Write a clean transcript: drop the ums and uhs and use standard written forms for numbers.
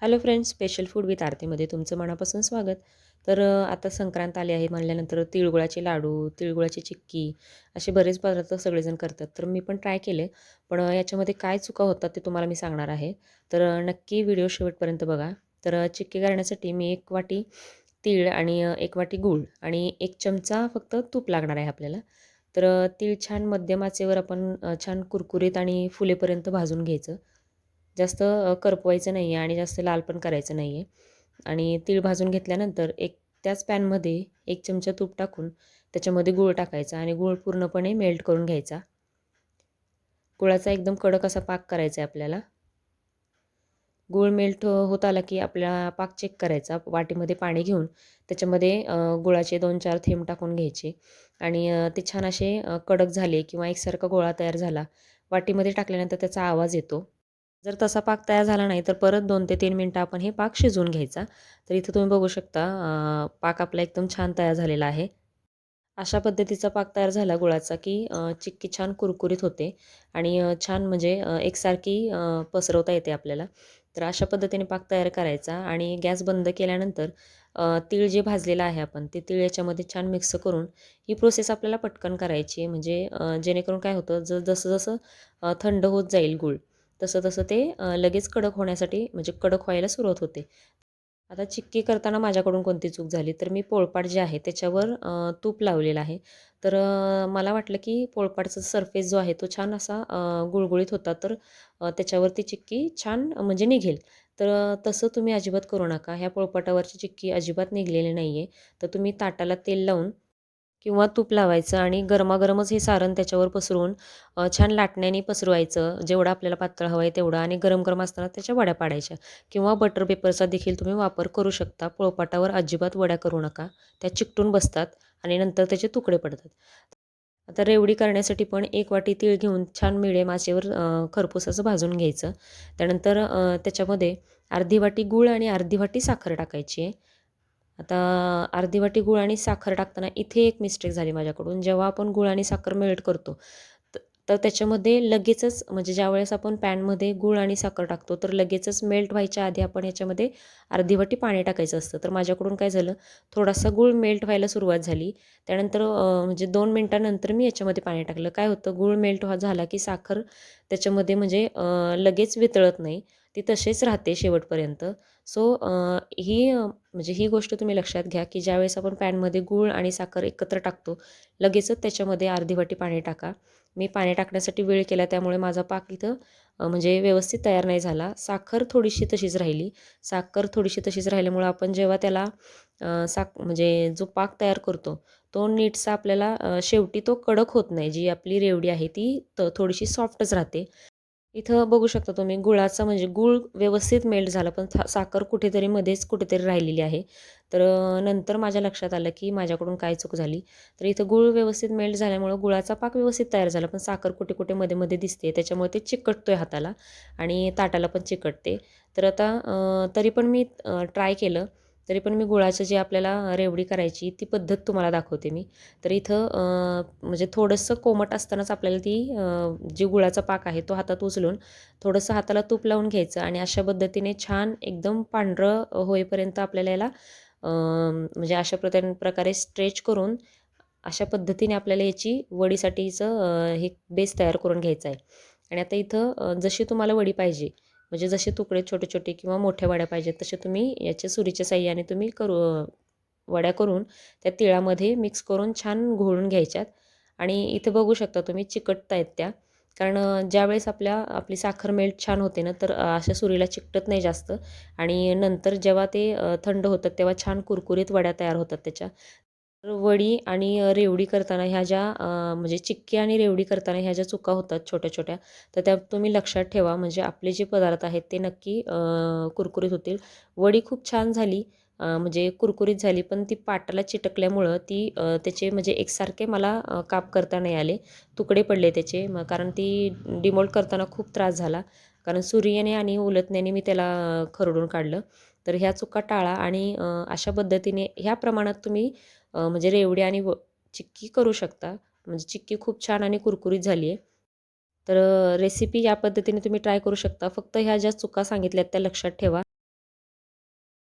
Hello friends, special food with आरतीमध्ये तुमचं मनापासून स्वागत. तर आता संक्रांत आली आहे म्हणल्यानंतर तिळगुळाचे लाडू, तिळगुळाची चिक्की असे बरेच पदार्थ सगळेजण करतात. तर मी पण ट्राय केले. पण याच्यामध्ये काय चुका होतात ते तुम्हाला मी सांगणार आहे. तर नक्की व्हिडिओ शेवटपर्यंत बघा. तर चिक्की करण्यासाठी मी 1 वाटी तीळ आणि 1 वाटी गूळ आणि 1 चमचा फक्त तूप लागणार आहे आपल्याला. तर तीळ छान मध्यम आचेवर आपण छान कुरकुरीत आणि फुलेपर्यंत भाजून घ्यायचं. जास्त करपवायचं नाही आहे आणि जास्त लाल पण करायचं नाही आहे. आणि तीळ भाजून घेतल्यानंतर त्याच पॅनमध्ये 1 चमचा तूप टाकून त्याच्यामध्ये गूळ टाकायचा आणि गूळ पूर्णपणे मेल्ट करून घ्यायचा. गुळाचा एकदम कडक असा पाक करायचा आहे आपल्याला. गूळ मेल्ट होत आला की आपला पाक चेक करायचा. वाटीमध्ये पाणी घेऊन त्याच्यामध्ये गुळाचे 2-4 थेंब टाकून घ्यायचे आणि ते छान असे कडक झाले किंवा एकसारखा गोळा तयार झाला. वाटीमध्ये टाकल्यानंतर त्याचा आवाज येतो. जर तसा पाक तयार झाला नाही तर परत 2 ते 3 मिनिटं आपण हे पाक शिजवून घ्यायचा. तर इथं तुम्ही बघू शकता पाक आपला एकदम छान तयार झालेला आहे. अशा पद्धतीचा पाक तयार झाला गुळाचा, की चिक्की छान कुरकुरीत होते आणि छान म्हणजे एकसारखी पसरवता येते आपल्याला. तर अशा पद्धतीने पाक तयार करायचा आणि गॅस बंद केल्यानंतर तीळ जे भाजलेलं आहे आपण, ते तीळ याच्यामध्ये छान मिक्स करून ही प्रोसेस आपल्याला पटकन करायची आहे. म्हणजे जेणेकरून काय होतं, जसं-जसं थंड होत जाईल गूळ, तसं-तसं ते लगेच कडक होण्यासाठी म्हणजे कडक व्हायला सुरुवात होते. आता चिक्की करताना माझ्याकडून कोणती चूक झाली, तर मी पोळपाट जे आहे त्याच्यावर तूप लावलेलं आहे. तर मला वाटलं की पोळपाटचा सरफेस जो आहे तो छान असा गुळगुळीत होता, तर त्याच्यावरती चिक्की छान म्हणजे निघेल. तर तसं तुम्ही अजिबात करू नका. ह्या पोळपाटावरची चिक्की अजिबात निघलेली नाही आहे. तर तुम्ही ताटाला तेल लावून किंवा तूप लावायचं आणि गरमागरमच हे सारण त्याच्यावर पसरवून छान लाटण्याने पसरवायचं. जेवढं आपल्याला पातळ हवं आहे तेवढं आणि गरम-गरम असताना त्याच्या वड्या पाडायच्या किंवा बटर पेपरचा देखील तुम्ही वापर करू शकता. पोळपाटावर अजिबात वड्या करू नका. त्या चिकटून बसतात आणि नंतर त्याचे तुकडे पडतात. आता रेवडी करण्यासाठी पण 1 वाटी तीळ घेऊन छान मिडियम आचेवर खरपूस असं भाजून घ्यायचं. त्यानंतर त्याच्यामध्ये अर्धी वाटी गूळ आणि अर्धी वाटी साखर टाकायची आहे. आता अर्धी वाटी गूळ आणि साखर टाकताना इथे एक मिस्टेक झाली माझ्याकडून. जेव्हा आपण गूळ आणि साखर मेल्ट करतो, त तर त्याच्यामध्ये लगेचच म्हणजे ज्यावेळेस आपण पॅनमध्ये गूळ आणि साखर टाकतो, तर लगेचच मेल्ट व्हायच्या आधी आपण ह्याच्यामध्ये अर्धी वाटी पाणी टाकायचं असतं. तर माझ्याकडून काय झालं, थोडासा गूळ मेल्ट व्हायला सुरुवात झाली. त्यानंतर म्हणजे 2 मिनिटानंतर मी याच्यामध्ये पाणी टाकलं. काय होतं, गूळ मेल्ट झाला की साखर त्याच्यामध्ये म्हणजे लगेच वितळत नाही. ती तशीच राहते शेवटपर्यंत. सो म्हणजे ही गोष्ट तुम्ही लक्षात घ्या, की ज्यावेळेस आपण पॅनमध्ये गूळ आणि साखर एकत्र टाकतो, लगेचच त्याच्यामध्ये अर्धी वाटी पाणी टाका. मी पाणी टाकण्यासाठी वेळ केला त्यामुळे माझा पाक इथं म्हणजे व्यवस्थित तयार नाही झाला. साखर थोडीशी तशीच राहिली. साखर थोडीशी तशीच राहिल्यामुळं आपण जेव्हा त्याला म्हणजे जो पाक तयार करतो, तो नीटसा आपल्याला शेवटी तो कडक होत नाही. जी आपली रेवडी आहे ती थोडीशी सॉफ्टच राहते. इथं बघू शकता तुम्ही गुळाचा म्हणजे गूळ व्यवस्थित मेल्ट झाला, पण साखर कुठेतरी मध्येच कुठेतरी राहिलेली आहे. तर नंतर माझ्या लक्षात आलं, की माझ्याकडून काय चूक झाली. तर इथं गूळ व्यवस्थित मेल्ट झाल्यामुळं गुळाचा पाक व्यवस्थित तयार झाला, पण साखर कुठे-कुठे मध्ये-मध्ये दिसते. त्याच्यामुळे ते चिकटतोय हाताला आणि ताटाला पण चिकटते. तर आता तरी पण मी ट्राय केलं. तरी पण मी गुळाचं जे आपल्याला रेवडी करायची ती पद्धत तुम्हाला दाखवते मी. तर इथं म्हणजे थोडंसं कोमट असतानाच आपल्याला ती जी गुळाचा पाक आहे तो हातात उचलून थोडंसं हाताला तूप लावून घ्यायचं आणि अशा पद्धतीने छान एकदम पांढरं होईपर्यंत आपल्याला याला म्हणजे अशा प्रकारे स्ट्रेच करून अशा पद्धतीने आपल्याला याची वडीसाठीचं हे बेस तयार करून घ्यायचा आहे. आणि आता इथं जशी तुम्हाला वडी पाहिजे म्हणजे जसे तुकडे छोटे-छोटे किंवा मोठ्या वड्या पाहिजेत तसे तुम्ही याच्या सुरीच्या साहाय्याने तुम्ही वड्या करून त्या तिळामध्ये मिक्स करून छान घोळून घ्यायच्यात आणि इथे बघू शकता तुम्ही चिकटतायत त्या. कारण ज्यावेळेस आपली साखर मेल्ट छान होते ना, तर अशा सुरीला चिकटत नाही जास्त आणि नंतर जेव्हा ते थंड होतात तेव्हा छान कुरकुरीत वड्या तयार होतात त्याच्या. तर वडी आणि रेवडी करताना ह्या ज्या म्हणजे चिक्की आणि रेवडी करताना ह्या ज्या चुका होतात छोट्या-छोट्या, तर त्या तुम्ही लक्षात ठेवा. म्हणजे आपले जे पदार्थ आहेत ते नक्की कुरकुरीत होतील. वडी खूप छान झाली म्हणजे कुरकुरीत झाली, पण ती पाटाला चिटकल्यामुळं त्याचे म्हणजे एकसारखे मला काप करता नाही आले. तुकडे पडले त्याचे. कारण ती डिमोल्ड करताना खूप त्रास झाला. कारण सुरीने आणि उलटण्याने मी त्याला खरडून काढलं. तर ह्या चुका टाळा आणि अशा पद्धतीने ह्या प्रमाणात तुम्ही म्हणजे रेवडी आणि चिक्की करू शकता. म्हणजे चिक्की खूप छान आणि कुरकुरीत झाली आहे. तर रेसिपी या पद्धतीने तुम्ही ट्राय करू शकता. फक्त ह्या ज्या चुका सांगितल्यात त्या लक्षात ठेवा.